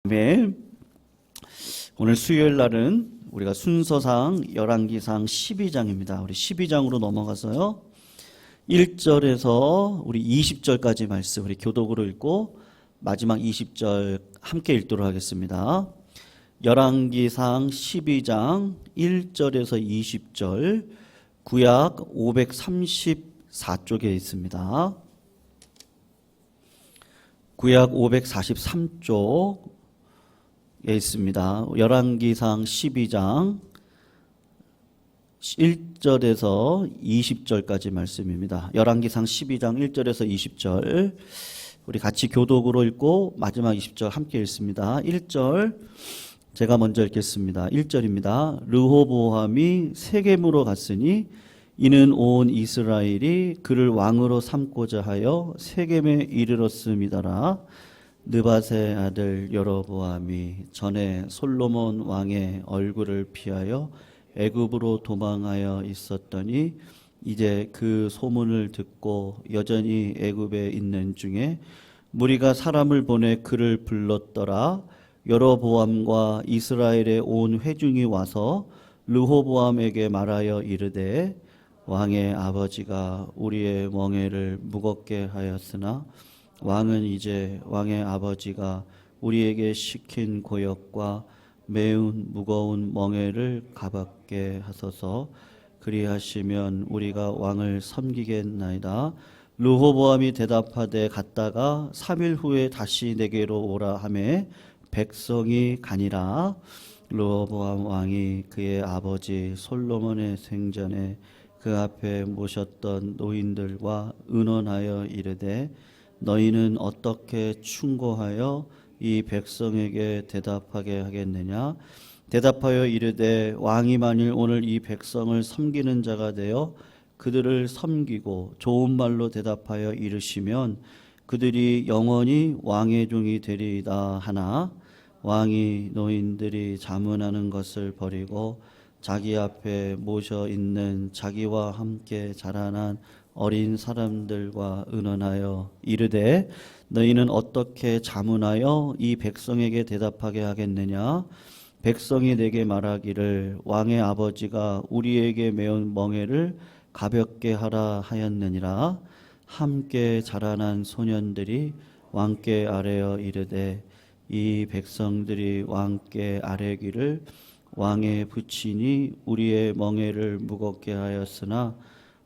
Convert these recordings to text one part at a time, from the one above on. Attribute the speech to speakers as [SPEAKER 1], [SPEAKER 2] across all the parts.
[SPEAKER 1] 네, 오늘 수요일 날은 우리가 순서상 열왕기상 12장입니다. 우리 12장으로 넘어가서요. 1절에서 우리 20절까지 말씀 우리 교독으로 읽고 마지막 20절 함께 읽도록 하겠습니다. 열왕기상 12장 1절에서 20절 구약 534쪽에 있습니다. 구약 543쪽 있습니다. 열왕기상 12장 1절에서 20절까지 말씀입니다. 열왕기상 12장 1절에서 20절 우리 같이 교독으로 읽고 마지막 20절 함께 읽습니다. 1절 제가 먼저 읽겠습니다. 1절입니다. 르호보암이 세겜으로 갔으니 이는 온 이스라엘이 그를 왕으로 삼고자 하여 세겜에 이르렀음이더라. 느밧의 아들 여로보암이 전에 솔로몬 왕의 얼굴을 피하여 애굽으로 도망하여 있었더니 이제 그 소문을 듣고 여전히 애굽에 있는 중에 무리가 사람을 보내 그를 불렀더라. 여로보암과 이스라엘의 온 회중이 와서 르호보암에게 말하여 이르되 왕의 아버지가 우리의 멍에를 무겁게 하였으나 왕은 이제 왕의 아버지가 우리에게 시킨 고역과 매운 무거운 멍에를 가볍게 하소서. 그리하시면 우리가 왕을 섬기겠나이다. 르호보암이 대답하되 갔다가 3일 후에 다시 내게로 오라 하매 백성이 가니라. 르호보암 왕이 그의 아버지 솔로몬의 생전에 그 앞에 모셨던 노인들과 의논하여 이르되 너희는 어떻게 충고하여 이 백성에게 대답하게 하겠느냐? 대답하여 이르되 왕이 만일 오늘 이 백성을 섬기는 자가 되어 그들을 섬기고 좋은 말로 대답하여 이르시면 그들이 영원히 왕의 종이 되리이다 하나 왕이 노인들이 자문하는 것을 버리고 자기 앞에 모셔 있는 자기와 함께 자라난 어린 사람들과 의논하여 이르되 너희는 어떻게 자문하여 이 백성에게 대답하게 하겠느냐? 백성이 내게 말하기를 왕의 아버지가 우리에게 메운 멍에를 가볍게 하라 하였느니라. 함께 자라난 소년들이 왕께 아뢰어 이르되 이 백성들이 왕께 아뢰기를 왕의 부친이 우리의 멍에를 무겁게 하였으나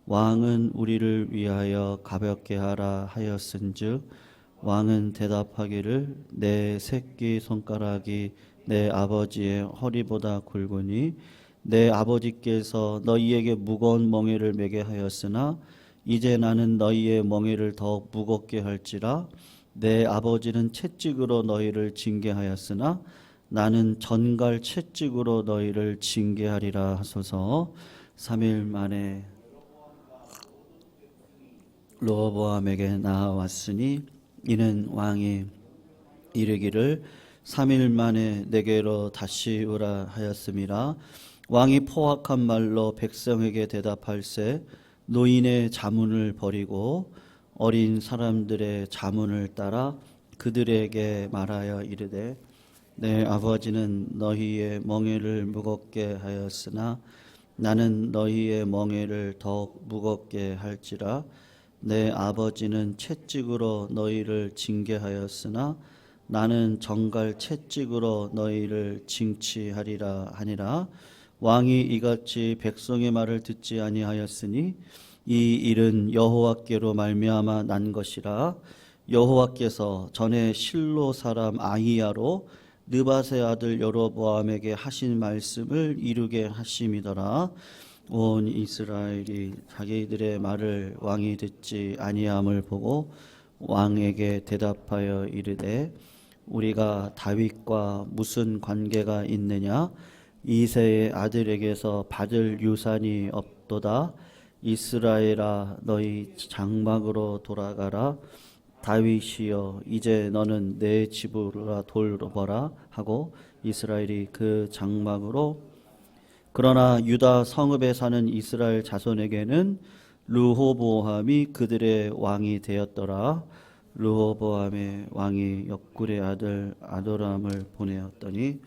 [SPEAKER 1] 왕은 우리를 위하여 가볍게 하라 하였은즉 왕은 대답하기를 내 새끼 손가락이 내 아버지의 허리보다 굵으니 내 아버지께서 너희에게 무거운 멍에를 매게 하였으나 이제 나는 너희의 멍에를 더욱 무겁게 할지라. 내 아버지는 채찍으로 너희를 징계하였으나 나는 전갈 채찍으로 너희를 징계하리라 하소서. 3일 만에 르호보암에게 나아왔으니 이는 왕이 이르기를 3일 만에 내게로 다시 오라 하였음이라. 왕이 포악한 말로 백성에게 대답할세 노인의 자문을 버리고 어린 사람들의 자문을 따라 그들에게 말하여 이르되 내 아버지는 너희의 멍에를 무겁게 하였으나 나는 너희의 멍에를 더욱 무겁게 할지라. 내 아버지는 채찍으로 너희를 징계하였으나 나는 정갈 채찍으로 너희를 징치하리라 하니라. 왕이 이같이 백성의 말을 듣지 아니하였으니 이 일은 여호와께로 말미암아 난 것이라. 여호와께서 전에 실로 사람 아히야로 느밧의 아들 여로보암에게 하신 말씀을 이루게 하심이더라. 온 이스라엘이 자기들의 말을 왕이 듣지 아니함을 보고 왕에게 대답하여 이르되 우리가 다윗과 무슨 관계가 있느냐? 이새의 아들에게서 받을 유산이 없도다. 이스라엘아 너희 장막으로 돌아가라. 다윗이여 이제 너는 내 집으로 돌아보라 하고 이스라엘이 그 장막으로. 그러나 유다 성읍에 사는 이스라엘 자손에게는 르호보암이 그들의 왕이 되었더라. 르호보암의 왕이 역굴의 아들 아도람을 보내었더니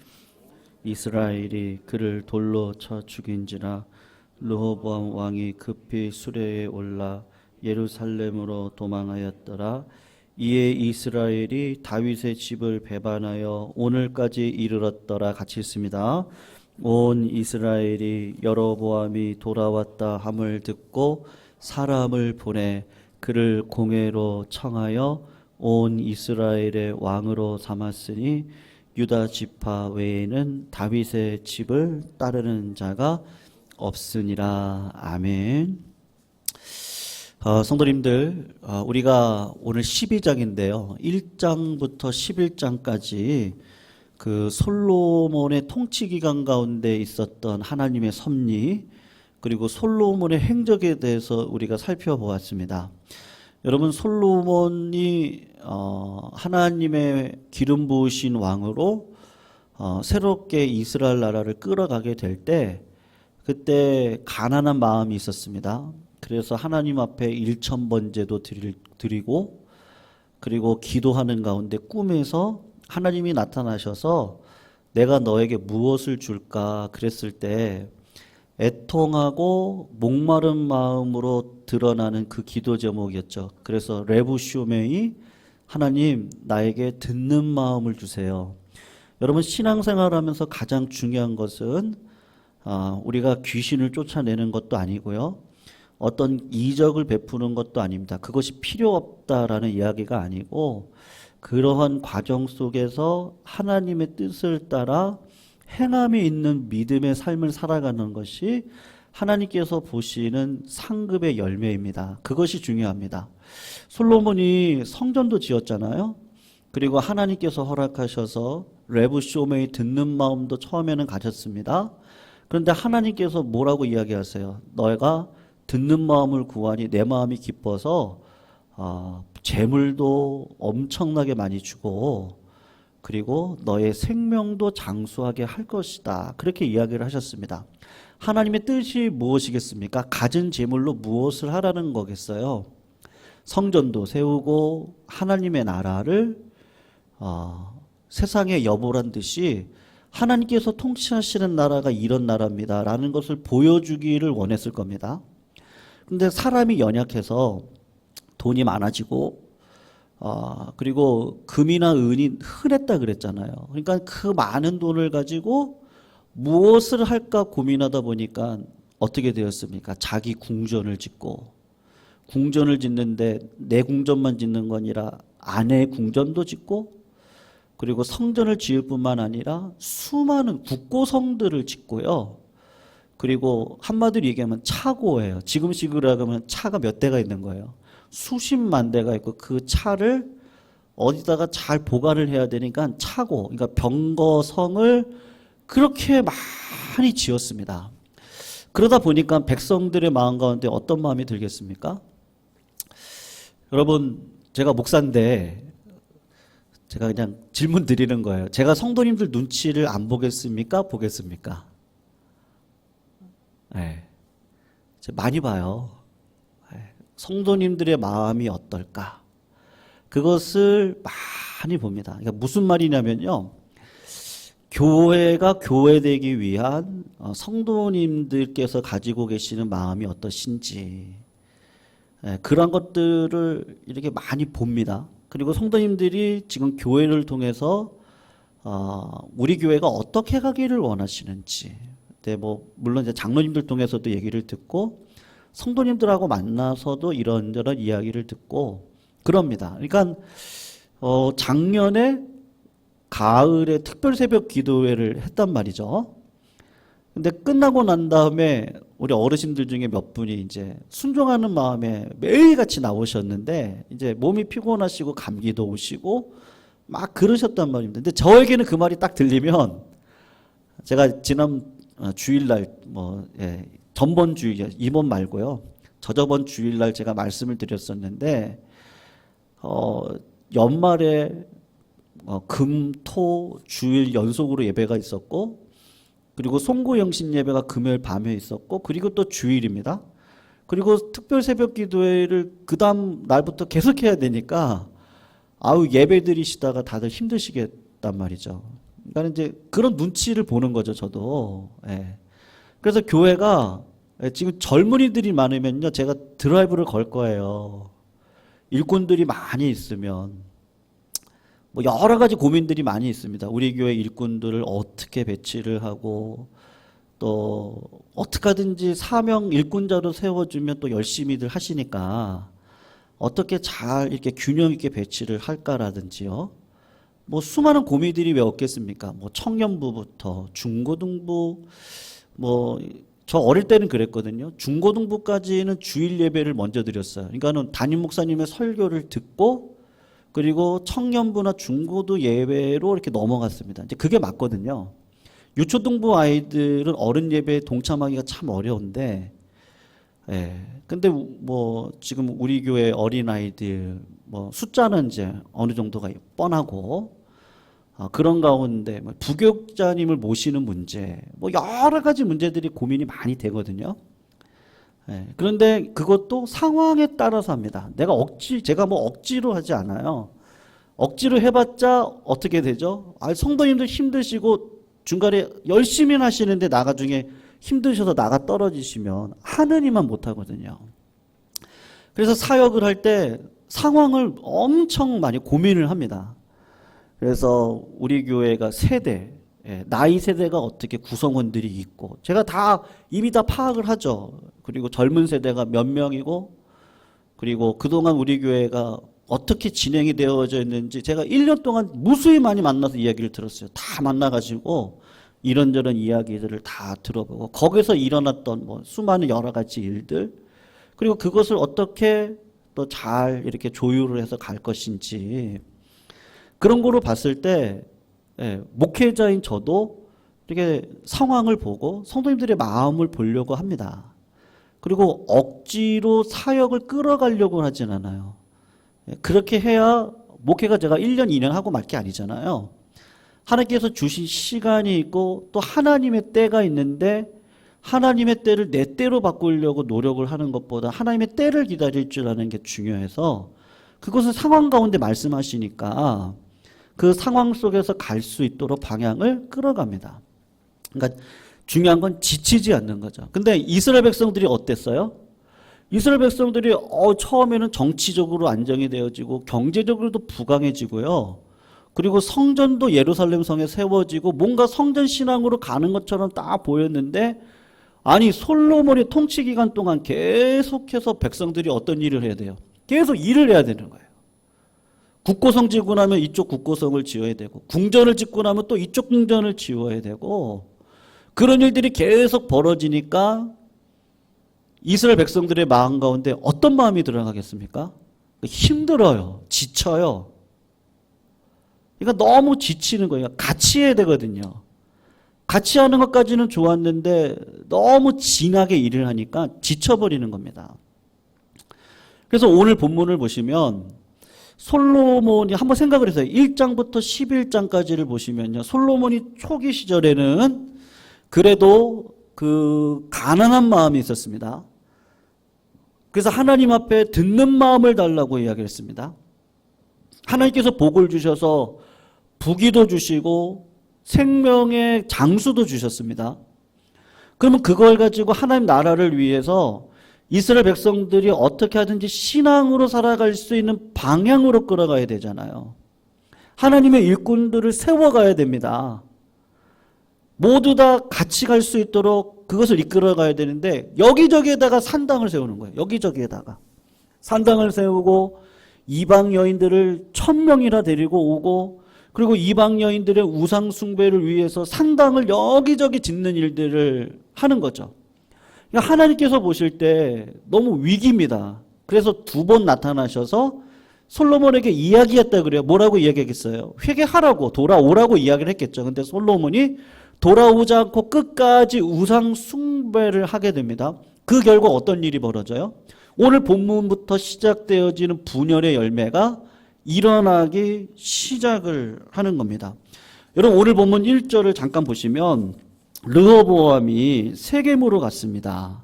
[SPEAKER 1] 이스라엘이 그를 돌로 쳐 죽인지라. 르호보암 왕이 급히 수레에 올라 예루살렘으로 도망하였더라. 이에 이스라엘이 다윗의 집을 배반하여 오늘까지 이르렀더라. 같이 있습니다. 온 이스라엘이 여로보암이 돌아왔다 함을 듣고 사람을 보내 그를 공회로 청하여 온 이스라엘의 왕으로 삼았으니 유다 지파 외에는 다윗의 집을 따르는 자가 없으니라. 아멘. 성도님들, 우리가 오늘 12장인데요. 1장부터 11장까지 그 솔로몬의 통치 기간 가운데 있었던 하나님의 섭리, 그리고 솔로몬의 행적에 대해서 우리가 살펴보았습니다. 여러분, 솔로몬이 하나님의 기름 부으신 왕으로 새롭게 이스라엘 나라를 끌어가게 될 때, 그때 가난한 마음이 있었습니다. 그래서 하나님 앞에 1000번제도 드리고, 그리고 기도하는 가운데 꿈에서 하나님이 나타나셔서 내가 너에게 무엇을 줄까 그랬을 때 애통하고 목마른 마음으로 드러나는 그 기도 제목이었죠. 그래서 레브 쇼메이, 하나님 나에게 듣는 마음을 주세요. 여러분, 신앙생활하면서 가장 중요한 것은 우리가 귀신을 쫓아내는 것도 아니고요, 어떤 이적을 베푸는 것도 아닙니다. 그것이 필요 없다라는 이야기가 아니고, 그러한 과정 속에서 하나님의 뜻을 따라 행함이 있는 믿음의 삶을 살아가는 것이 하나님께서 보시는 상급의 열매입니다. 그것이 중요합니다. 솔로몬이 성전도 지었잖아요. 그리고 하나님께서 허락하셔서 레브 쇼메이 듣는 마음도 처음에는 가졌습니다. 그런데 하나님께서 뭐라고 이야기하세요? 너가 듣는 마음을 구하니 내 마음이 기뻐서 재물도 엄청나게 많이 주고, 그리고 너의 생명도 장수하게 할 것이다. 그렇게 이야기를 하셨습니다. 하나님의 뜻이 무엇이겠습니까? 가진 재물로 무엇을 하라는 거겠어요? 성전도 세우고 하나님의 나라를 세상에 여보란 듯이 하나님께서 통치하시는 나라가 이런 나라입니다 라는 것을 보여주기를 원했을 겁니다. 근데 사람이 연약해서 돈이 많아지고 그리고 금이나 은이 흔했다 그랬잖아요. 그러니까 그 많은 돈을 가지고 무엇을 할까 고민하다 보니까 어떻게 되었습니까? 자기 궁전을 짓고, 궁전을 짓는데 내 궁전만 짓는 건 아니라 아내의 궁전도 짓고, 그리고 성전을 지을 뿐만 아니라 수많은 국고성들을 짓고요. 그리고 한마디로 얘기하면 차고예요. 지금식으로 하면 차가 몇 대가 있는 거예요. 수십만 대가 있고, 그 차를 어디다가 잘 보관을 해야 되니까 차고, 그러니까 병거성을 그렇게 많이 지었습니다. 그러다 보니까 백성들의 마음 가운데 어떤 마음이 들겠습니까? 여러분, 제가 목사인데 제가 그냥 질문 드리는 거예요. 제가 성도님들 눈치를 안 보겠습니까? 보겠습니까? 네. 많이 봐요. 성도님들의 마음이 어떨까? 그것을 많이 봅니다. 그러니까 무슨 말이냐면요, 교회가 교회되기 위한 성도님들께서 가지고 계시는 마음이 어떠신지, 그런 것들을 이렇게 많이 봅니다. 그리고 성도님들이 지금 교회를 통해서 우리 교회가 어떻게 가기를 원하시는지, 물론 이제 장로님들 통해서도 얘기를 듣고, 성도님들하고 만나서도 이런저런 이야기를 듣고 그럽니다. 그러니까 작년에 가을에 특별 새벽 기도회를 했단 말이죠. 근데 끝나고 난 다음에 우리 어르신들 중에 몇 분이 이제 순종하는 마음에 매일같이 나오셨는데, 이제 몸이 피곤하시고 감기도 오시고 막 그러셨단 말입니다. 근데 저에게는 그 말이 딱 들리면, 제가 지난 주일날 전번 주일, 이번 말고요, 저저번 주일날 제가 말씀을 드렸었는데, 연말에 금, 토, 주일 연속으로 예배가 있었고, 그리고 송구영신 예배가 금요일 밤에 있었고, 그리고 또 주일입니다. 그리고 특별 새벽 기도회를 그 다음 날부터 계속 해야 되니까 아우 예배 드리시다가 다들 힘드시겠단 말이죠. 그러니까 이제 그런 눈치를 보는 거죠, 저도. 예. 그래서 교회가 지금 젊은이들이 많으면요, 제가 드라이브를 걸 거예요. 일꾼들이 많이 있으면 뭐 여러 가지 고민들이 많이 있습니다. 우리 교회 일꾼들을 어떻게 배치를 하고 또 어떻게 하든지 사명 일꾼자로 세워주면 또 열심히들 하시니까 어떻게 잘 이렇게 균형 있게 배치를 할까라든지요. 뭐 수많은 고민들이 왜 없겠습니까? 뭐 청년부부터 중고등부, 뭐 저 어릴 때는 그랬거든요. 중고등부까지는 주일 예배를 먼저 드렸어요. 그러니까는 담임 목사님의 설교를 듣고 그리고 청년부나 중고등 예배로 이렇게 넘어갔습니다. 이제 그게 맞거든요. 유초등부 아이들은 어른 예배에 동참하기가 참 어려운데, 예. 근데 뭐 지금 우리 교회 어린 아이들 뭐 숫자는 이제 어느 정도가 뻔하고 그런 가운데 부교육자님을 모시는 문제, 뭐 여러 가지 문제들이 고민이 많이 되거든요. 예. 그런데 그것도 상황에 따라서 합니다. 제가 뭐 억지로 하지 않아요. 억지로 해봤자 어떻게 되죠? 성도님들 힘드시고 중간에 열심히 하시는데 나중에 힘드셔서 나가 떨어지시면 하느님만 못하거든요. 그래서 사역을 할 때 상황을 엄청 많이 고민을 합니다. 그래서 우리 교회가 세대, 나이 세대가 어떻게 구성원들이 있고 제가 이미 다 파악을 하죠. 그리고 젊은 세대가 몇 명이고 그리고 그동안 우리 교회가 어떻게 진행이 되어져 있는지 제가 1년 동안 무수히 많이 만나서 이야기를 들었어요. 다 만나가지고 이런저런 이야기들을 다 들어보고 거기서 일어났던 뭐 수많은 여러 가지 일들 그리고 그것을 어떻게 또 잘 이렇게 조율을 해서 갈 것인지 그런 거로 봤을 때 목회자인 저도 이렇게 상황을 보고 성도님들의 마음을 보려고 합니다. 그리고 억지로 사역을 끌어가려고 하진 않아요. 그렇게 해야 목회가 제가 1년, 2년 하고 말 게 아니잖아요. 하나님께서 주신 시간이 있고 또 하나님의 때가 있는데 하나님의 때를 내 때로 바꾸려고 노력을 하는 것보다 하나님의 때를 기다릴 줄 아는 게 중요해서 그것은 상황 가운데 말씀하시니까 그 상황 속에서 갈 수 있도록 방향을 끌어갑니다. 그러니까 중요한 건 지치지 않는 거죠. 근데 이스라엘 백성들이 어땠어요? 이스라엘 백성들이 처음에는 정치적으로 안정이 되어지고 경제적으로도 부강해지고요. 그리고 성전도 예루살렘 성에 세워지고 뭔가 성전 신앙으로 가는 것처럼 딱 보였는데 아니 솔로몬의 통치 기간 동안 계속해서 백성들이 어떤 일을 해야 돼요? 계속 일을 해야 되는 거예요. 국고성 짓고 나면 이쪽 국고성을 지어야 되고 궁전을 짓고 나면 또 이쪽 궁전을 지어야 되고 그런 일들이 계속 벌어지니까 이스라엘 백성들의 마음 가운데 어떤 마음이 들어가겠습니까? 힘들어요. 지쳐요. 그러니까 너무 지치는 거예요. 같이 해야 되거든요. 같이 하는 것까지는 좋았는데 너무 진하게 일을 하니까 지쳐버리는 겁니다. 그래서 오늘 본문을 보시면 솔로몬이 한번 생각을 해서요. 1장부터 11장까지를 보시면요. 솔로몬이 초기 시절에는 그래도 그 가난한 마음이 있었습니다. 그래서 하나님 앞에 듣는 마음을 달라고 이야기했습니다. 하나님께서 복을 주셔서 부귀도 주시고 생명의 장수도 주셨습니다. 그러면 그걸 가지고 하나님 나라를 위해서 이스라엘 백성들이 어떻게 하든지 신앙으로 살아갈 수 있는 방향으로 끌어가야 되잖아요. 하나님의 일꾼들을 세워가야 됩니다. 모두 다 같이 갈 수 있도록 그것을 이끌어가야 되는데 여기저기에다가 산당을 세우는 거예요. 여기저기에다가 산당을 세우고 이방 여인들을 1000명이나 데리고 오고 그리고 이방 여인들의 우상 숭배를 위해서 산당을 여기저기 짓는 일들을 하는 거죠. 그러니까 하나님께서 보실 때 너무 위기입니다. 그래서 2번 나타나셔서 솔로몬에게 이야기했다 그래요. 뭐라고 이야기했겠어요? 회개하라고 돌아오라고 이야기를 했겠죠. 근데 솔로몬이 돌아오지 않고 끝까지 우상 숭배를 하게 됩니다. 그 결과 어떤 일이 벌어져요? 오늘 본문부터 시작되어지는 분열의 열매가 일어나기 시작을 하는 겁니다. 여러분 오늘 본문 1절을 잠깐 보시면 르호보암이 세겜으로 갔습니다.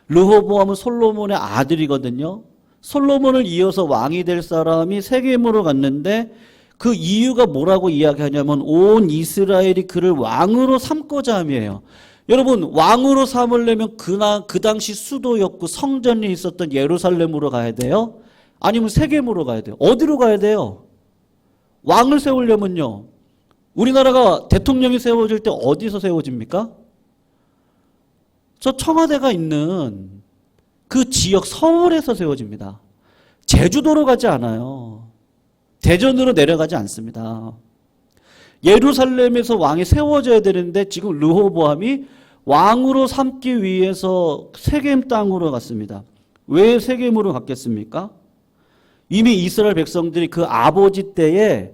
[SPEAKER 1] 르호보암은 솔로몬의 아들이거든요. 솔로몬을 이어서 왕이 될 사람이 세겜으로 갔는데 그 이유가 뭐라고 이야기하냐면 온 이스라엘이 그를 왕으로 삼고자 함이에요. 여러분, 왕으로 삼으려면 그 당시 수도였고 성전이 있었던 예루살렘으로 가야 돼요? 아니면 세겜으로 가야 돼요? 어디로 가야 돼요? 왕을 세우려면요. 우리나라가 대통령이 세워질 때 어디서 세워집니까? 저 청와대가 있는 그 지역 서울에서 세워집니다. 제주도로 가지 않아요. 대전으로 내려가지 않습니다. 예루살렘에서 왕이 세워져야 되는데 지금 르호보암이 왕으로 삼기 위해서 세겜 땅으로 갔습니다. 왜 세겜으로 갔겠습니까? 이미 이스라엘 백성들이 그 아버지 때에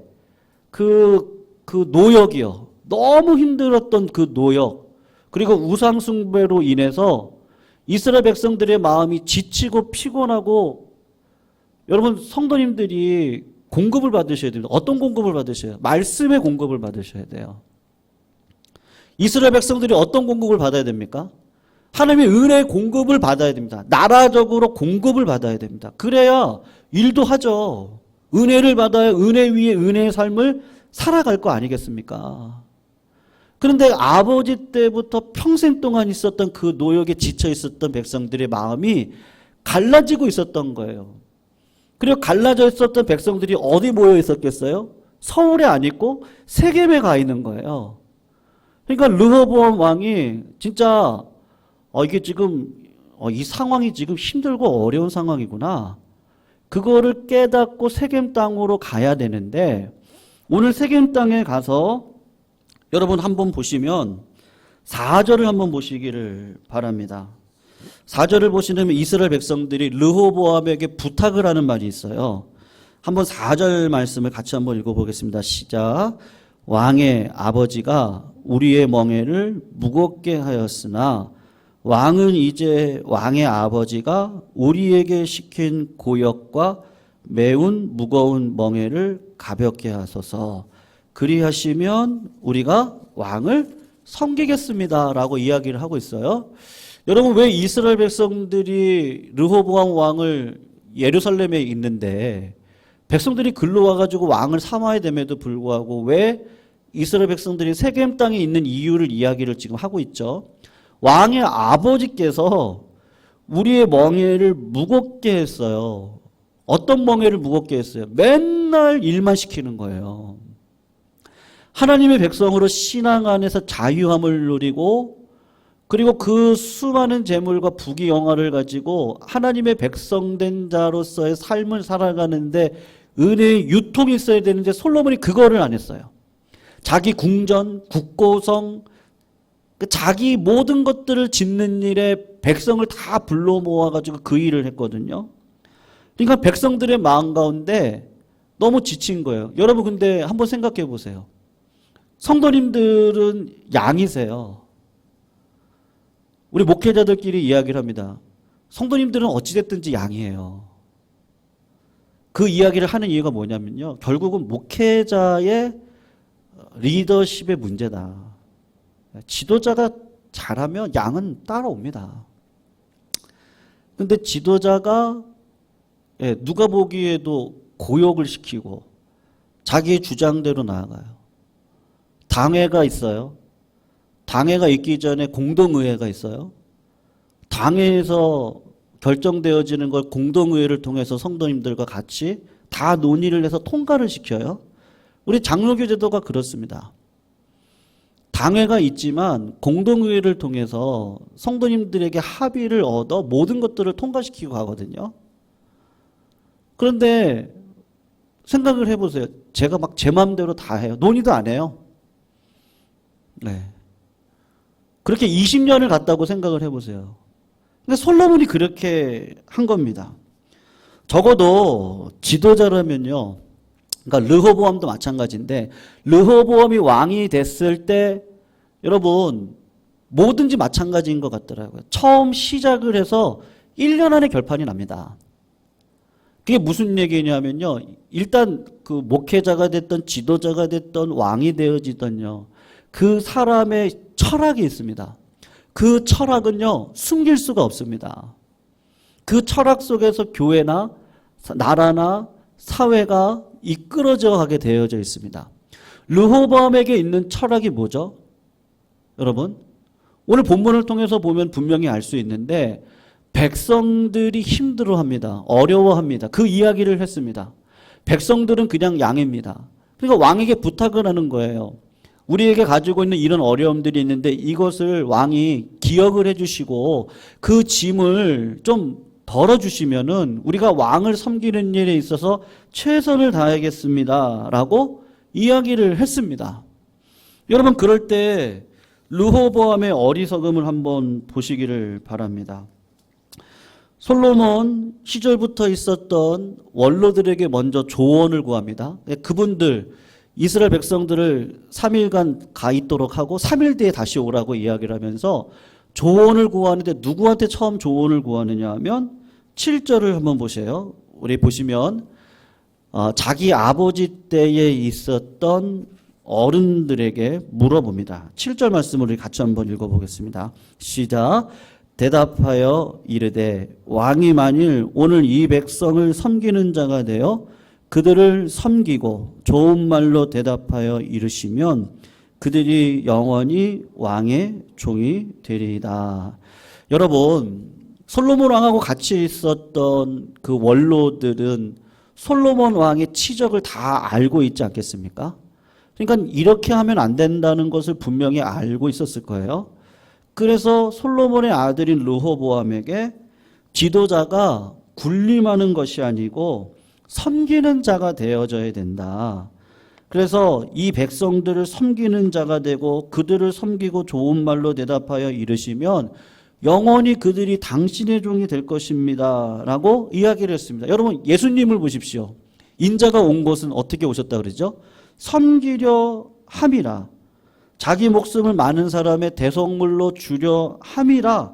[SPEAKER 1] 그 노역이요. 너무 힘들었던 그 노역, 그리고 우상 숭배로 인해서 이스라엘 백성들의 마음이 지치고 피곤하고, 여러분 성도님들이 공급을 받으셔야 됩니다. 어떤 공급을 받으셔야 돼요? 말씀의 공급을 받으셔야 돼요. 이스라엘 백성들이 어떤 공급을 받아야 됩니까? 하나님의 은혜의 공급을 받아야 됩니다. 나라적으로 공급을 받아야 됩니다. 그래야 일도 하죠. 은혜를 받아야 은혜 위에 은혜의 삶을 살아갈 거 아니겠습니까? 그런데 아버지 때부터 평생 동안 있었던 그 노역에 지쳐 있었던 백성들의 마음이 갈라지고 있었던 거예요. 그리고 갈라져 있었던 백성들이 어디 모여 있었겠어요? 서울에 안 있고 세겜에 가 있는 거예요. 그러니까 르호보암 왕이 진짜 이게 지금 이 상황이 지금 힘들고 어려운 상황이구나. 그거를 깨닫고 세겜 땅으로 가야 되는데, 오늘 세겜 땅에 가서 여러분 한번 보시면 4절을 한번 보시기를 바랍니다. 4절을 보시면 이스라엘 백성들이 르호보암에게 부탁을 하는 말이 있어요. 한번 4절 말씀을 같이 한번 읽어보겠습니다. 시작. 왕의 아버지가 우리의 멍에를 무겁게 하였으나 왕은 이제 왕의 아버지가 우리에게 시킨 고역과 매운 무거운 멍에를 가볍게 하소서. 그리하시면 우리가 왕을 섬기겠습니다 라고 이야기를 하고 있어요. 여러분, 왜 이스라엘 백성들이 르호보암 왕을 예루살렘에 있는데 백성들이 글로 와가지고 왕을 삼아야 됨에도 불구하고 왜 이스라엘 백성들이 세겜 땅에 있는 이유를 이야기를 지금 하고 있죠. 왕의 아버지께서 우리의 멍에를 무겁게 했어요. 어떤 멍에를 무겁게 했어요? 맨날 일만 시키는 거예요. 하나님의 백성으로 신앙 안에서 자유함을 누리고, 그리고 그 수많은 재물과 부귀영화를 가지고 하나님의 백성된 자로서의 삶을 살아가는데 은혜의 유통이 있어야 되는데 솔로몬이 그거를 안 했어요. 자기 궁전, 국고성, 자기 모든 것들을 짓는 일에 백성을 다 불러 모아가지고 그 일을 했거든요. 그러니까 백성들의 마음 가운데 너무 지친 거예요. 여러분, 근데 한번 생각해 보세요. 성도님들은 양이세요. 우리 목회자들끼리 이야기를 합니다. 성도님들은 어찌됐든지 양이에요. 그 이야기를 하는 이유가 뭐냐면요. 결국은 목회자의 리더십의 문제다. 지도자가 잘하면 양은 따라옵니다. 근데 지도자가 누가 보기에도 고역을 시키고 자기의 주장대로 나아가요. 당회가 있어요. 당회가 있기 전에 공동의회가 있어요. 당회에서 결정되어지는 걸 공동의회를 통해서 성도님들과 같이 다 논의를 해서 통과를 시켜요. 우리 장로교 제도가 그렇습니다. 당회가 있지만 공동의회를 통해서 성도님들에게 합의를 얻어 모든 것들을 통과시키고 가거든요. 그런데 생각을 해보세요. 제가 막 제 마음대로 다 해요. 논의도 안 해요. 네. 그렇게 20년을 갔다고 생각을 해보세요. 근데 솔로몬이 그렇게 한 겁니다. 적어도 지도자라면요. 그러니까 르호보암도 마찬가지인데, 르호보암이 왕이 됐을 때 여러분 뭐든지 마찬가지인 것 같더라고요. 처음 시작을 해서 1년 안에 결판이 납니다. 그게 무슨 얘기냐면요. 일단 그 목회자가 됐던 지도자가 됐던 왕이 되어지던요. 그 사람의 철학이 있습니다. 그 철학은요, 숨길 수가 없습니다. 그 철학 속에서 교회나 나라나 사회가 이끌어져 가게 되어져 있습니다. 르호보암에게 있는 철학이 뭐죠? 여러분, 오늘 본문을 통해서 보면 분명히 알 수 있는데 백성들이 힘들어합니다. 어려워합니다. 그 이야기를 했습니다. 백성들은 그냥 양입니다. 그러니까 왕에게 부탁을 하는 거예요. 우리에게 가지고 있는 이런 어려움들이 있는데 이것을 왕이 기억을 해주시고 그 짐을 좀 덜어주시면은 우리가 왕을 섬기는 일에 있어서 최선을 다하겠습니다. 라고 이야기를 했습니다. 여러분, 그럴 때 르호보암의 어리석음을 한번 보시기를 바랍니다. 솔로몬 시절부터 있었던 원로들에게 먼저 조언을 구합니다. 그분들 이스라엘 백성들을 3일간 가 있도록 하고 3일 뒤에 다시 오라고 이야기를 하면서 조언을 구하는데 누구한테 처음 조언을 구하느냐 하면 7절을 한번 보세요. 우리 보시면 자기 아버지 때에 있었던 어른들에게 물어봅니다. 7절 말씀을 우리 같이 한번 읽어보겠습니다. 시작. 대답하여 이르되 왕이 만일 오늘 이 백성을 섬기는 자가 되어 그들을 섬기고 좋은 말로 대답하여 이르시면 그들이 영원히 왕의 종이 되리이다. 여러분, 솔로몬 왕하고 같이 있었던 그 원로들은 솔로몬 왕의 치적을 다 알고 있지 않겠습니까? 그러니까 이렇게 하면 안 된다는 것을 분명히 알고 있었을 거예요. 그래서 솔로몬의 아들인 르호보암에게 지도자가 군림하는 것이 아니고 섬기는 자가 되어져야 된다. 그래서 이 백성들을 섬기는 자가 되고 그들을 섬기고 좋은 말로 대답하여 이르시면 영원히 그들이 당신의 종이 될 것입니다. 라고 이야기를 했습니다. 여러분, 예수님을 보십시오. 인자가 온 곳은 어떻게 오셨다 그러죠? 섬기려 함이라. 자기 목숨을 많은 사람의 대속물로 주려 함이라.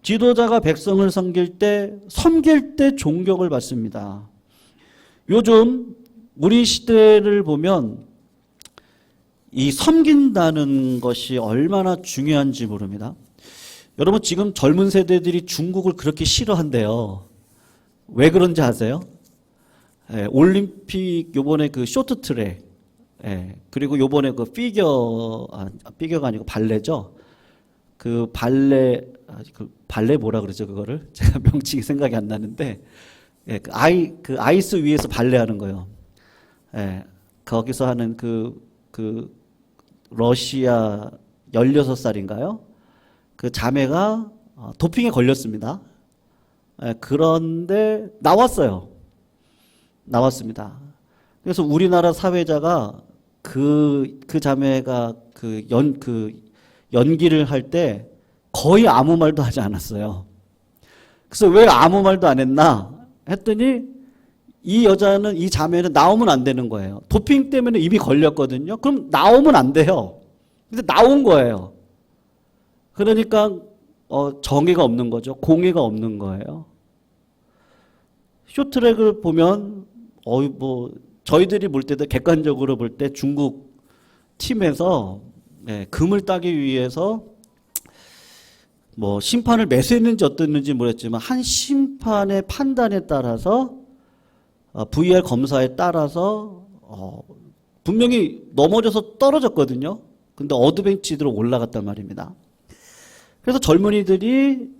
[SPEAKER 1] 지도자가 백성을 섬길 때 존경을 받습니다. 요즘 우리 시대를 보면 이 섬긴다는 것이 얼마나 중요한지 모릅니다. 여러분, 지금 젊은 세대들이 중국을 그렇게 싫어한대요. 왜 그런지 아세요? 올림픽 요번에 그 쇼트트랙, 그리고 요번에 그 피겨가 아니고 발레죠. 그 발레 뭐라 그러죠, 그거를? 제가 명칭이 생각이 안 나는데, 그 아이스 위에서 발레하는 거요. 거기서 하는 그 러시아 16살인가요? 그 자매가 도핑에 걸렸습니다. 그런데 나왔습니다. 그래서 우리나라 사회자가 그 자매가 연기를 할 때 거의 아무 말도 하지 않았어요. 그래서 왜 아무 말도 안 했나 했더니 이 자매는 나오면 안 되는 거예요. 도핑 때문에 이미 걸렸거든요. 그럼 나오면 안 돼요. 근데 나온 거예요. 그러니까 정의가 없는 거죠. 공의가 없는 거예요. 쇼트랙을 보면 저희들이 볼 때도 객관적으로 볼 때 중국 팀에서 금을 따기 위해서 심판을 매수했는지 어땠는지 모르겠지만 한 심판의 판단에 따라서 VR 검사에 따라서 분명히 넘어져서 떨어졌거든요. 근데 어드벤치드로 올라갔단 말입니다. 그래서 젊은이들이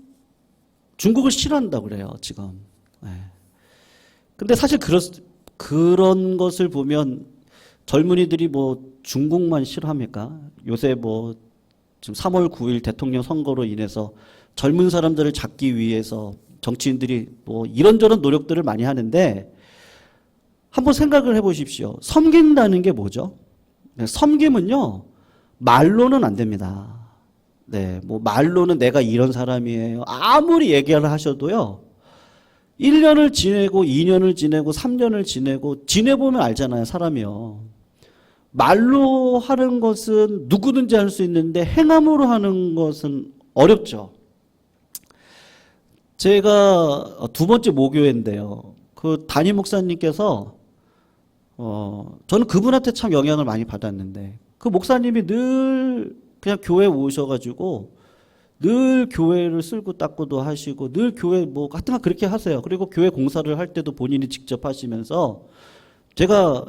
[SPEAKER 1] 중국을 싫어한다고 그래요, 지금. 근데 사실 그런 것을 보면 젊은이들이 중국만 싫어합니까? 요새 지금 3월 9일 대통령 선거로 인해서 젊은 사람들을 잡기 위해서 정치인들이 이런저런 노력들을 많이 하는데 한번 생각을 해보십시오. 섬긴다는 게 뭐죠? 섬김은요, 말로는 안 됩니다. 말로는 내가 이런 사람이에요. 아무리 얘기를 하셔도요, 1년을 지내고 2년을 지내고 3년을 지내보면 알잖아요, 사람이요. 말로 하는 것은 누구든지 할 수 있는데 행함으로 하는 것은 어렵죠. 제가 두 번째 모교회인데요. 그 담임 목사님께서 저는 그분한테 참 영향을 많이 받았는데 그 목사님이 늘 그냥 교회에 오셔가지고 늘 교회를 쓸고 닦고도 하시고 늘 교회 뭐 하여튼 그렇게 하세요. 그리고 교회 공사를 할 때도 본인이 직접 하시면서 제가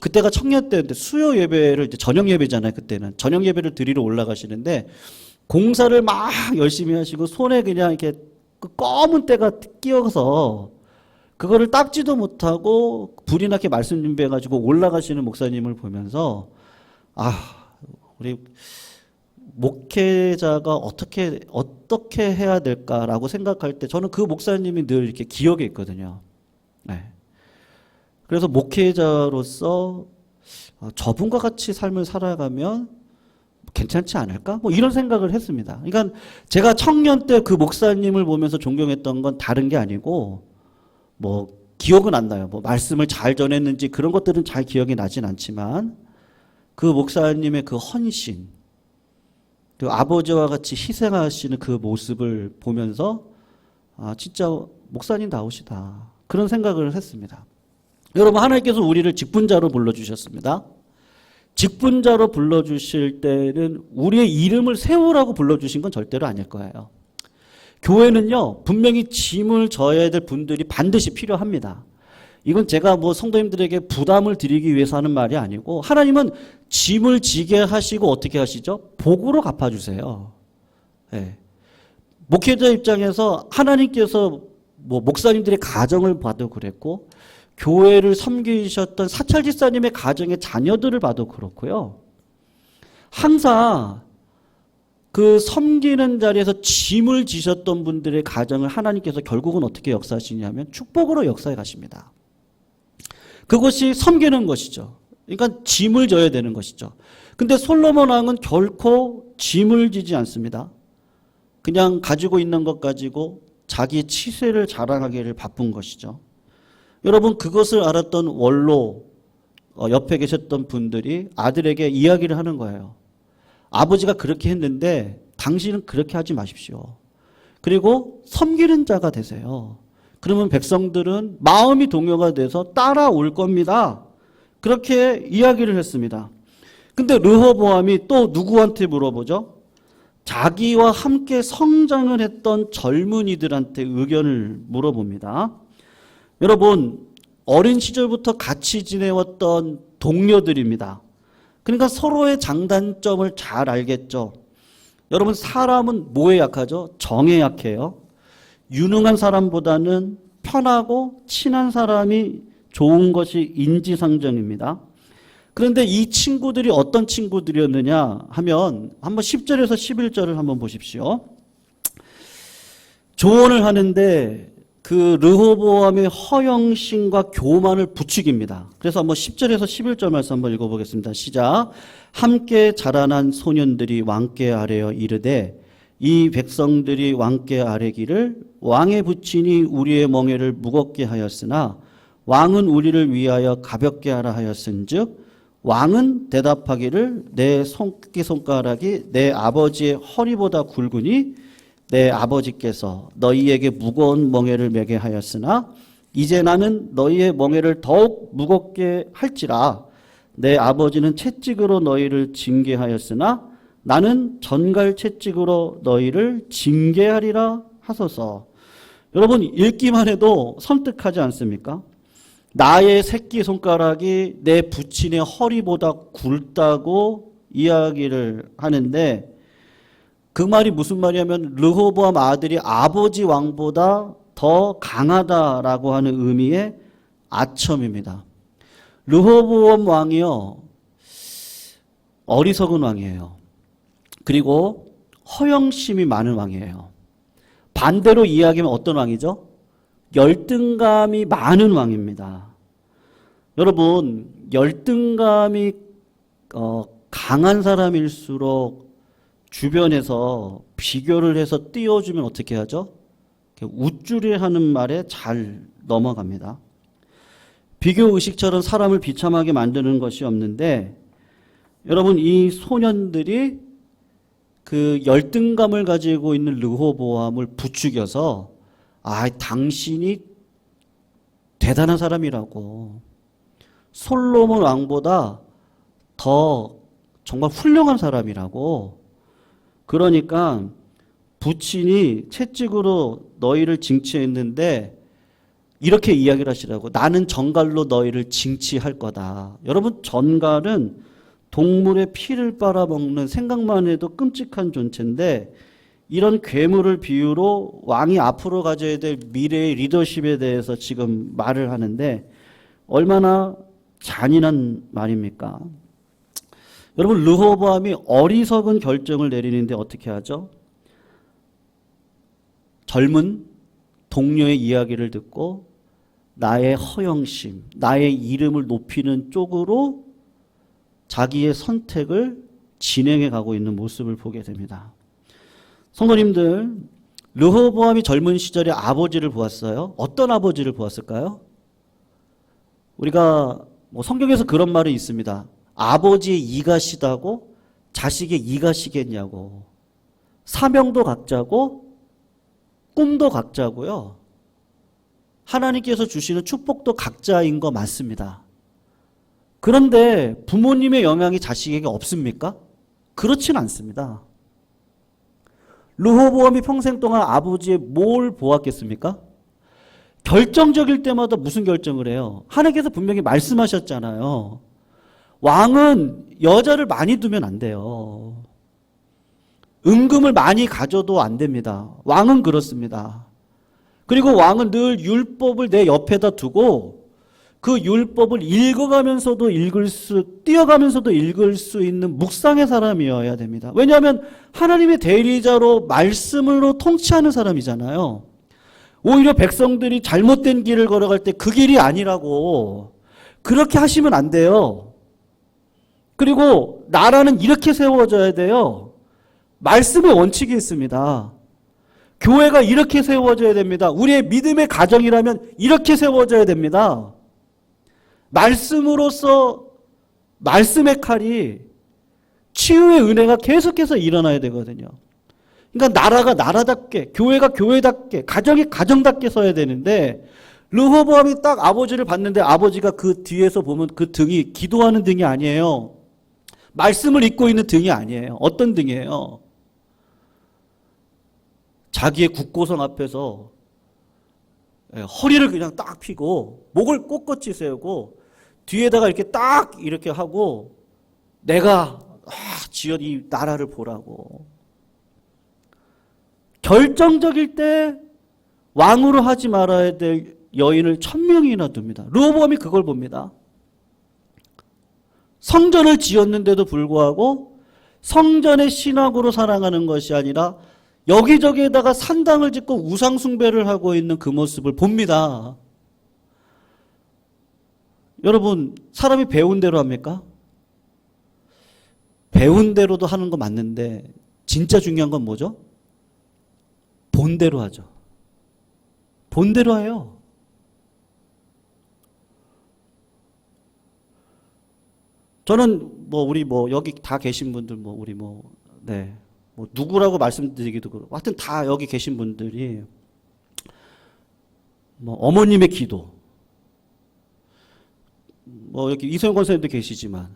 [SPEAKER 1] 그때가 청년 때인데 수요 예배를 이제 저녁 예배잖아요. 그때는 저녁 예배를 드리러 올라가시는데 공사를 막 열심히 하시고 손에 그냥 이렇게 그 검은 때가 끼어서 그거를 닦지도 못하고 불이 나게 말씀 준비해가지고 올라가시는 목사님을 보면서 우리 목회자가 어떻게 해야 될까라고 생각할 때 저는 그 목사님이 늘 이렇게 기억에 있거든요. 네. 그래서 목회자로서 저분과 같이 삶을 살아가면 괜찮지 않을까? 뭐 이런 생각을 했습니다. 그러니까 제가 청년 때 그 목사님을 보면서 존경했던 건 다른 게 아니고 뭐 기억은 안 나요. 뭐 말씀을 잘 전했는지 그런 것들은 잘 기억이 나진 않지만 그 목사님의 그 헌신, 그 아버지와 같이 희생하시는 그 모습을 보면서 진짜 목사님 나오시다. 그런 생각을 했습니다. 여러분, 하나님께서 우리를 직분자로 불러주셨습니다. 직분자로 불러주실 때는 우리의 이름을 세우라고 불러주신 건 절대로 아닐 거예요. 교회는요, 분명히 짐을 져야 될 분들이 반드시 필요합니다. 이건 제가 뭐 성도님들에게 부담을 드리기 위해서 하는 말이 아니고, 하나님은 짐을 지게 하시고 어떻게 하시죠? 복으로 갚아주세요. 네. 목회자 입장에서 하나님께서 뭐 목사님들의 가정을 봐도 그랬고, 교회를 섬기셨던 사찰집사님의 가정의 자녀들을 봐도 그렇고요. 항상 그 섬기는 자리에서 짐을 지셨던 분들의 가정을 하나님께서 결국은 어떻게 역사하시냐면 축복으로 역사해 가십니다. 그것이 섬기는 것이죠. 그러니까 짐을 져야 되는 것이죠. 근데 솔로몬 왕은 결코 짐을 지지 않습니다. 그냥 가지고 있는 것 가지고 자기 치세를 자랑하기를 바쁜 것이죠. 여러분, 그것을 알았던 원로 옆에 계셨던 분들이 아들에게 이야기를 하는 거예요. 아버지가 그렇게 했는데 당신은 그렇게 하지 마십시오. 그리고 섬기는 자가 되세요. 그러면 백성들은 마음이 동요가 돼서 따라올 겁니다. 그렇게 이야기를 했습니다. 근데 르호보암이 또 누구한테 물어보죠? 자기와 함께 성장을 했던 젊은이들한테 의견을 물어봅니다. 여러분, 어린 시절부터 같이 지내왔던 동료들입니다. 그러니까 서로의 장단점을 잘 알겠죠. 여러분, 사람은 뭐에 약하죠? 정에 약해요. 유능한 사람보다는 편하고 친한 사람이 좋은 것이 인지상정입니다. 그런데 이 친구들이 어떤 친구들이었느냐 하면 한번 10절에서 11절을 한번 보십시오. 조언을 하는데 그 르호보암의 허영심과 교만을 부추깁니다. 그래서 한번 10절에서 11절 말씀 한번 읽어보겠습니다. 시작. 함께 자라난 소년들이 왕께 아뢰어 이르되 이 백성들이 왕께 아뢰기를 왕의 부친이 우리의 멍에를 무겁게 하였으나 왕은 우리를 위하여 가볍게 하라 하였은즉 왕은 대답하기를 내 새끼손가락이 내 아버지의 허리보다 굵으니 내 아버지께서 너희에게 무거운 멍에를 매게 하였으나 이제 나는 너희의 멍에를 더욱 무겁게 할지라. 내 아버지는 채찍으로 너희를 징계하였으나 나는 전갈 채찍으로 너희를 징계하리라 하소서. 여러분, 읽기만 해도 섬뜩하지 않습니까? 나의 새끼손가락이 내 부친의 허리보다 굵다고 이야기를 하는데 그 말이 무슨 말이냐면 르호보암 아들이 아버지 왕보다 더 강하다라고 하는 의미의 아첨입니다. 르호보암 왕이요, 어리석은 왕이에요. 그리고 허영심이 많은 왕이에요. 반대로 이야기하면 어떤 왕이죠? 열등감이 많은 왕입니다. 여러분, 열등감이 강한 사람일수록 주변에서 비교를 해서 띄워주면 어떻게 하죠? 우쭐해하는 말에 잘 넘어갑니다. 비교의식처럼 사람을 비참하게 만드는 것이 없는데 여러분, 이 소년들이 그 열등감을 가지고 있는 르호보암을 부추겨서 당신이 대단한 사람이라고, 솔로몬 왕보다 더 정말 훌륭한 사람이라고, 그러니까 부친이 채찍으로 너희를 징치했는데 이렇게 이야기를 하시라고. 나는 전갈로 너희를 징치할 거다. 여러분, 전갈은 동물의 피를 빨아먹는, 생각만 해도 끔찍한 존재인데 이런 괴물을 비유로 왕이 앞으로 가져야 될 미래의 리더십에 대해서 지금 말을 하는데 얼마나 잔인한 말입니까? 여러분, 르호보암이 어리석은 결정을 내리는데 어떻게 하죠? 젊은 동료의 이야기를 듣고 나의 허영심, 나의 이름을 높이는 쪽으로 자기의 선택을 진행해 가고 있는 모습을 보게 됩니다. 성도님들, 르호보암이 젊은 시절에 아버지를 보았어요. 어떤 아버지를 보았을까요? 우리가 성경에서 그런 말이 있습니다. 아버지의 이가 시다고 자식의 이가 시겠냐고. 사명도 각자고 꿈도 각자고요. 하나님께서 주시는 축복도 각자인 거 맞습니다. 그런데 부모님의 영향이 자식에게 없습니까? 그렇진 않습니다. 르호보암이 평생 동안 아버지의 뭘 보았겠습니까? 결정적일 때마다 무슨 결정을 해요? 하나님께서 분명히 말씀하셨잖아요. 왕은 여자를 많이 두면 안 돼요. 은금을 많이 가져도 안 됩니다. 왕은 그렇습니다. 그리고 왕은 늘 율법을 내 옆에다 두고 그 율법을 읽어가면서도 뛰어가면서도 읽을 수 있는 묵상의 사람이어야 됩니다. 왜냐하면 하나님의 대리자로 말씀으로 통치하는 사람이잖아요. 오히려 백성들이 잘못된 길을 걸어갈 때 그 길이 아니라고 그렇게 하시면 안 돼요. 그리고 나라는 이렇게 세워져야 돼요. 말씀의 원칙이 있습니다. 교회가 이렇게 세워져야 됩니다. 우리의 믿음의 가정이라면 이렇게 세워져야 됩니다. 말씀으로서 말씀의 칼이 치유의 은혜가 계속해서 일어나야 되거든요. 그러니까 나라가 나라답게, 교회가 교회답게, 가정이 가정답게 서야 되는데 르호보암이 딱 아버지를 봤는데 아버지가 그 뒤에서 보면 그 등이 기도하는 등이 아니에요. 말씀을 읽고 있는 등이 아니에요. 어떤 등이에요? 자기의 국고성 앞에서 허리를 그냥 딱 펴고 목을 꼿꼿이 세우고 뒤에다가 이렇게 딱 이렇게 하고 내가 지어 이 나라를 보라고. 결정적일 때 왕으로 하지 말아야 될 여인을 1000명이나 둡니다. 르호보암이 그걸 봅니다. 성전을 지었는데도 불구하고 성전의 신학으로 살아가는 것이 아니라 여기저기에다가 산당을 짓고 우상 숭배를 하고 있는 그 모습을 봅니다. 여러분, 사람이 배운 대로 합니까? 배운 대로도 하는 거 맞는데 진짜 중요한 건 뭐죠? 본대로 하죠. 본대로 해요. 저는 우리 여기 다 계신 분들 우리 누구라고 말씀드리기도 그렇고 하여튼 다 여기 계신 분들이 어머님의 기도 여기 이소영 권사님도 계시지만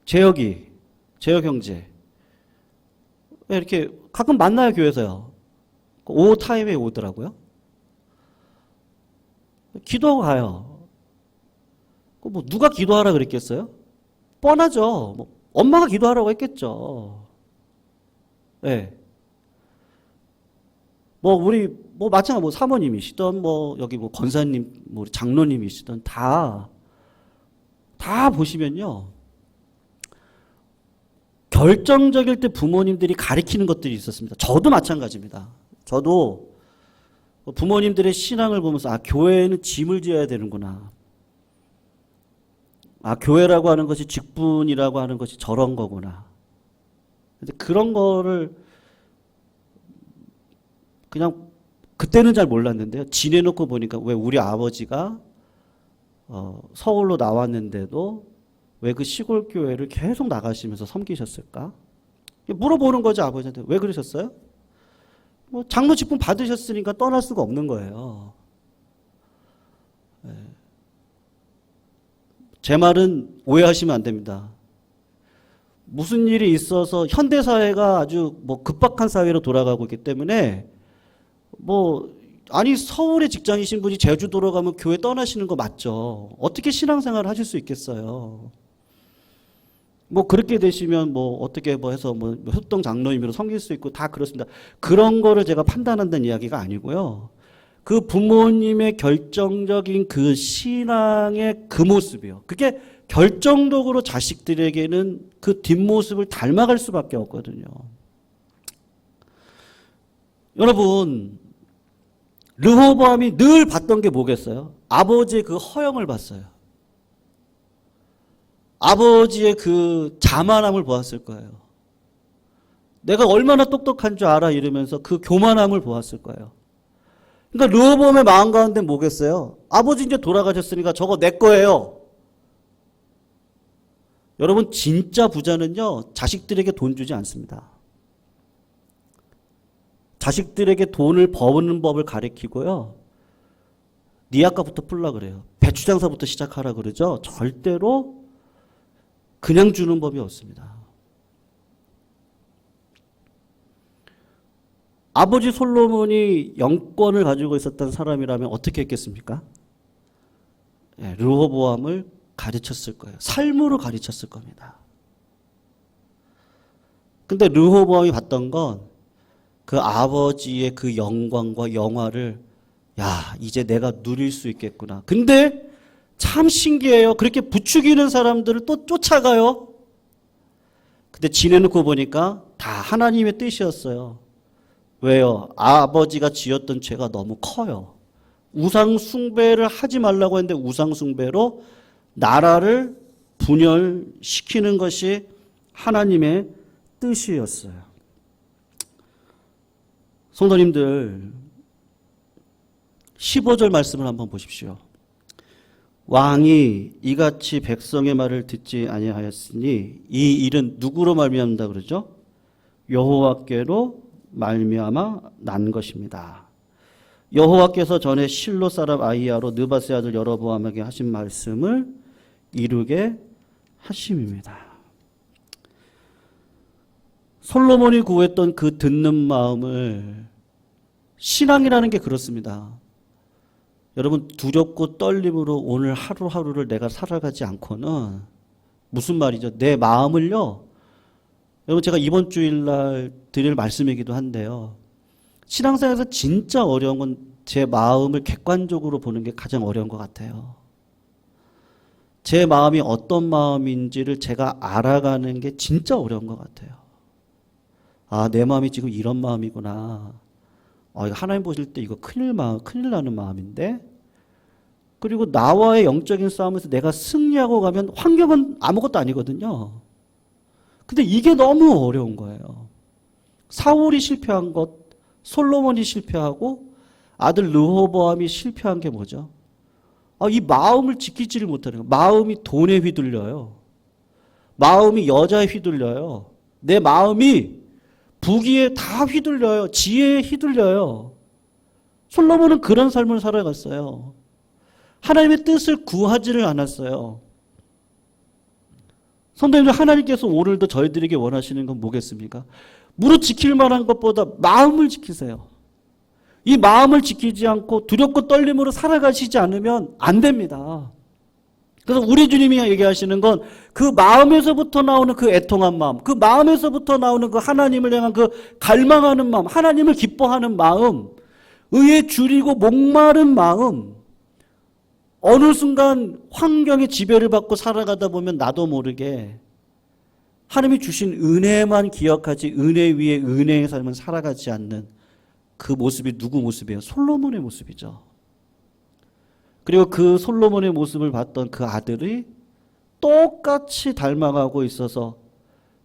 [SPEAKER 1] 재혁 형제 이렇게 가끔 만나요. 교회에서요. 오후 타임에 오더라고요. 기도하고 가요. 누가 기도하라 그랬겠어요? 뻔하죠. 엄마가 기도하라고 했겠죠. 네. 우리 마찬가지 사모님이시던 여기 권사님 우리 장로님이시던 다 보시면요. 결정적일 때 부모님들이 가리키는 것들이 있었습니다. 저도 마찬가지입니다. 저도 부모님들의 신앙을 보면서 교회에는 짐을 지어야 되는구나. 교회라고 하는 것이 직분이라고 하는 것이 저런 거구나. 근데 그런 거를 그냥 그때는 잘 몰랐는데요. 지내놓고 보니까 왜 우리 아버지가 서울로 나왔는데도 왜 그 시골 교회를 계속 나가시면서 섬기셨을까? 물어보는 거죠. 아버지한테. 왜 그러셨어요? 장로 직분 받으셨으니까 떠날 수가 없는 거예요. 제 말은 오해하시면 안 됩니다. 무슨 일이 있어서 현대 사회가 아주 뭐 급박한 사회로 돌아가고 있기 때문에 뭐 아니 서울에 직장이신 분이 제주도로 가면 교회 떠나시는 거 맞죠? 어떻게 신앙생활을 하실 수 있겠어요? 뭐 그렇게 되시면 뭐 어떻게 뭐 해서 뭐 협동 장로임으로 섬길 수 있고 다 그렇습니다. 그런 거를 제가 판단한다는 이야기가 아니고요. 그 부모님의 결정적인 그 신앙의 그 모습이요. 그게 결정적으로 자식들에게는 그 뒷모습을 닮아갈 수밖에 없거든요. 여러분, 르호보암이 늘 봤던 게 뭐겠어요? 아버지의 그 허영을 봤어요. 아버지의 그 자만함을 보았을 거예요. 내가 얼마나 똑똑한 줄 알아 이러면서 그 교만함을 보았을 거예요. 그러니까 르호보암의 마음 가운데 뭐겠어요? 아버지 이제 돌아가셨으니까 저거 내 거예요. 여러분 진짜 부자는요 자식들에게 돈 주지 않습니다. 자식들에게 돈을 버는 법을 가르치고요. 네 아까부터 풀라 그래요. 배추장사부터 시작하라 그러죠. 절대로 그냥 주는 법이 없습니다. 아버지 솔로몬이 영권을 가지고 있었던 사람이라면 어떻게 했겠습니까? 르호보암을 가르쳤을 거예요. 삶으로 가르쳤을 겁니다. 근데 르호보암이 봤던 건 그 아버지의 그 영광과 영화를 야 이제 내가 누릴 수 있겠구나. 근데 참 신기해요. 그렇게 부추기는 사람들을 또 쫓아가요. 근데 지내놓고 보니까 다 하나님의 뜻이었어요. 왜요? 아버지가 지었던 죄가 너무 커요. 우상 숭배를 하지 말라고 했는데 우상 숭배로 나라를 분열시키는 것이 하나님의 뜻이었어요. 성도님들 15절 말씀을 한번 보십시오. 왕이 이같이 백성의 말을 듣지 아니하였으니 이 일은 누구로 말미암다 그러죠? 여호와께로 말미암아 난 것입니다. 여호와께서 전에 실로 사람 아히야로 느바스의 아들 여로보암에게 하신 말씀을 이루게 하심입니다. 솔로몬이 구했던 그 듣는 마음을 신앙이라는 게 그렇습니다. 여러분 두렵고 떨림으로 오늘 하루하루를 내가 살아가지 않고는 무슨 말이죠? 내 마음을요. 여러분 제가 이번 주일날 드릴 말씀이기도 한데요. 신앙생활에서 진짜 어려운 건 제 마음을 객관적으로 보는 게 가장 어려운 것 같아요. 제 마음이 어떤 마음인지를 제가 알아가는 게 진짜 어려운 것 같아요. 아, 내 마음이 지금 이런 마음이구나. 이거 하나님 보실 때 이거 큰일 나는 마음인데. 그리고 나와의 영적인 싸움에서 내가 승리하고 가면 환경은 아무것도 아니거든요. 근데 이게 너무 어려운 거예요. 사울이 실패한 것, 솔로몬이 실패하고 아들 르호보암이 실패한 게 뭐죠? 이 마음을 지키지를 못하는 거예요. 마음이 돈에 휘둘려요. 마음이 여자에 휘둘려요. 내 마음이 부귀에 다 휘둘려요. 지혜에 휘둘려요. 솔로몬은 그런 삶을 살아갔어요. 하나님의 뜻을 구하지를 않았어요. 성도님들 하나님께서 오늘도 저희들에게 원하시는 건 뭐겠습니까? 무릇 지킬 만한 것보다 마음을 지키세요. 이 마음을 지키지 않고 두렵고 떨림으로 살아가시지 않으면 안 됩니다. 그래서 우리 주님이 얘기하시는 건 그 마음에서부터 나오는 그 애통한 마음, 그 마음에서부터 나오는 그 하나님을 향한 그 갈망하는 마음, 하나님을 기뻐하는 마음, 의에 줄이고 목마른 마음, 어느 순간 환경의 지배를 받고 살아가다 보면 나도 모르게 하나님이 주신 은혜만 기억하지 은혜 위에 은혜의 삶은 살아가지 않는 그 모습이 누구 모습이에요? 솔로몬의 모습이죠. 그리고 그 솔로몬의 모습을 봤던 그 아들이 똑같이 닮아가고 있어서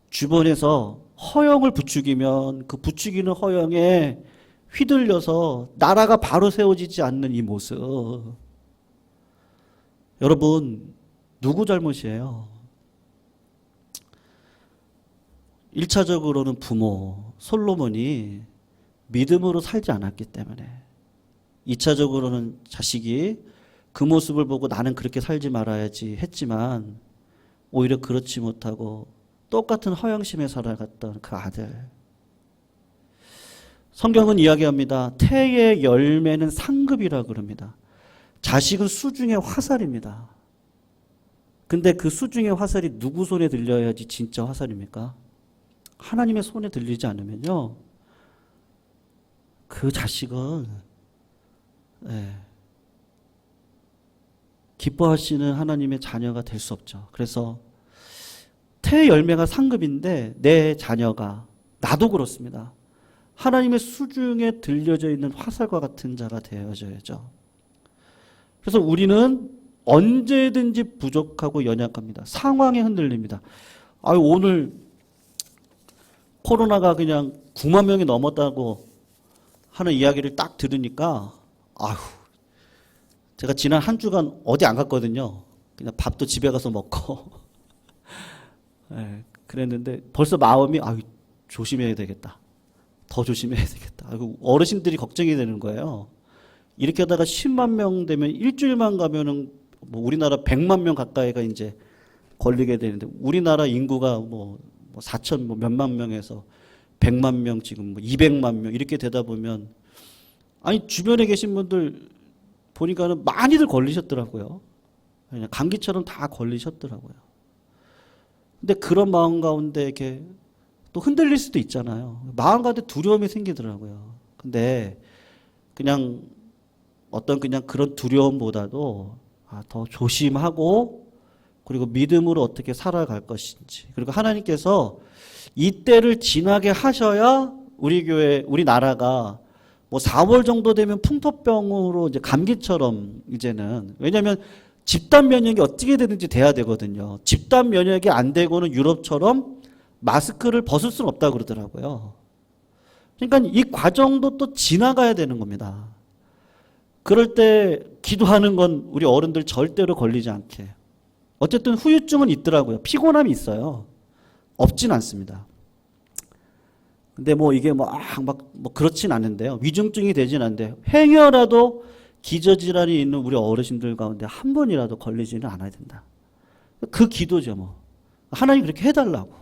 [SPEAKER 1] 주변에서 허영을 부추기면 그 부추기는 허영에 휘둘려서 나라가 바로 세워지지 않는 이 모습. 여러분 누구 잘못이에요? 1차적으로는 부모 솔로몬이 믿음으로 살지 않았기 때문에, 2차적으로는 자식이 그 모습을 보고 나는 그렇게 살지 말아야지 했지만 오히려 그렇지 못하고 똑같은 허영심에 살아갔던 그 아들. 성경은 이야기합니다. 태의 열매는 상급이라 그럽니다. 자식은 수중의 화살입니다. 근데 그 수중의 화살이 누구 손에 들려야지 진짜 화살입니까? 하나님의 손에 들리지 않으면요, 그 자식은 기뻐하시는 하나님의 자녀가 될 수 없죠. 그래서 태의 열매가 상급인데 내 자녀가, 나도 그렇습니다. 하나님의 수중에 들려져 있는 화살과 같은 자가 되어져야죠. 그래서 우리는 언제든지 부족하고 연약합니다. 상황에 흔들립니다. 오늘 코로나가 그냥 9만 명이 넘었다고 하는 이야기를 딱 들으니까 제가 지난 한 주간 어디 안 갔거든요. 그냥 밥도 집에 가서 먹고 그랬는데 벌써 마음이 조심해야 되겠다. 더 조심해야 되겠다. 어르신들이 걱정이 되는 거예요. 이렇게 하다가 10만 명 되면 일주일만 가면은 뭐 우리나라 100만 명 가까이가 이제 걸리게 되는데, 우리나라 인구가 뭐 4천 몇만 명에서 100만 명, 지금 200만 명 이렇게 되다 보면, 주변에 계신 분들 보니까는 많이들 걸리셨더라고요. 그냥 감기처럼 다 걸리셨더라고요. 근데 그런 마음 가운데 이렇게 또 흔들릴 수도 있잖아요. 마음 가운데 두려움이 생기더라고요. 근데 그냥 그런 두려움보다도 더 조심하고, 그리고 믿음으로 어떻게 살아갈 것인지, 그리고 하나님께서 이 때를 지나게 하셔야 우리 교회, 우리 나라가 뭐 4월 정도 되면 풍토병으로 이제 감기처럼, 이제는, 왜냐하면 집단 면역이 어떻게 되든지 돼야 되거든요. 집단 면역이 안 되고는 유럽처럼 마스크를 벗을 수는 없다고 그러더라고요. 그러니까 이 과정도 또 지나가야 되는 겁니다. 그럴 때 기도하는 건 우리 어른들 절대로 걸리지 않게. 어쨌든 후유증은 있더라고요. 피곤함이 있어요. 없진 않습니다. 근데 뭐 이게 뭐 그렇진 않은데요. 위중증이 되진 않는데, 행여라도 기저질환이 있는 우리 어르신들 가운데 한 번이라도 걸리지는 않아야 된다. 그 기도죠, 뭐. 하나님 그렇게 해달라고.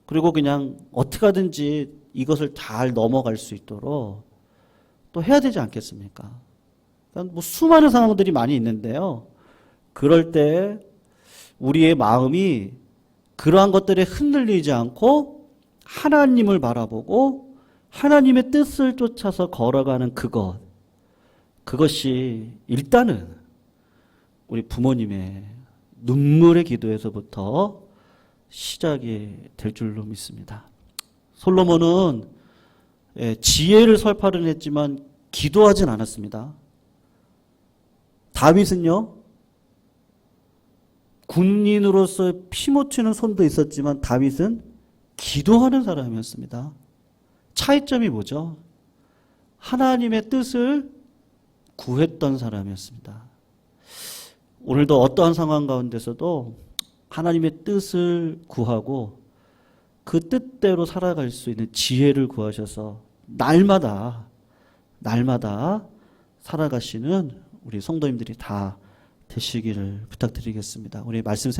[SPEAKER 1] 그리고 그냥 어떻게 하든지 이것을 잘 넘어갈 수 있도록 또 해야 되지 않겠습니까? 그러니까 뭐 수많은 상황들이 많이 있는데요. 그럴 때 우리의 마음이 그러한 것들에 흔들리지 않고 하나님을 바라보고 하나님의 뜻을 쫓아서 걸어가는 그것이 일단은 우리 부모님의 눈물의 기도에서부터 시작이 될 줄로 믿습니다. 솔로몬은 지혜를 설파를 했지만 기도하진 않았습니다. 다윗은요, 군인으로서 피 묻히는 손도 있었지만 다윗은 기도하는 사람이었습니다. 차이점이 뭐죠? 하나님의 뜻을 구했던 사람이었습니다. 오늘도 어떠한 상황 가운데서도 하나님의 뜻을 구하고 그 뜻대로 살아갈 수 있는 지혜를 구하셔서 날마다 살아가시는 우리 성도님들이 다 되시기를 부탁드리겠습니다. 우리 말씀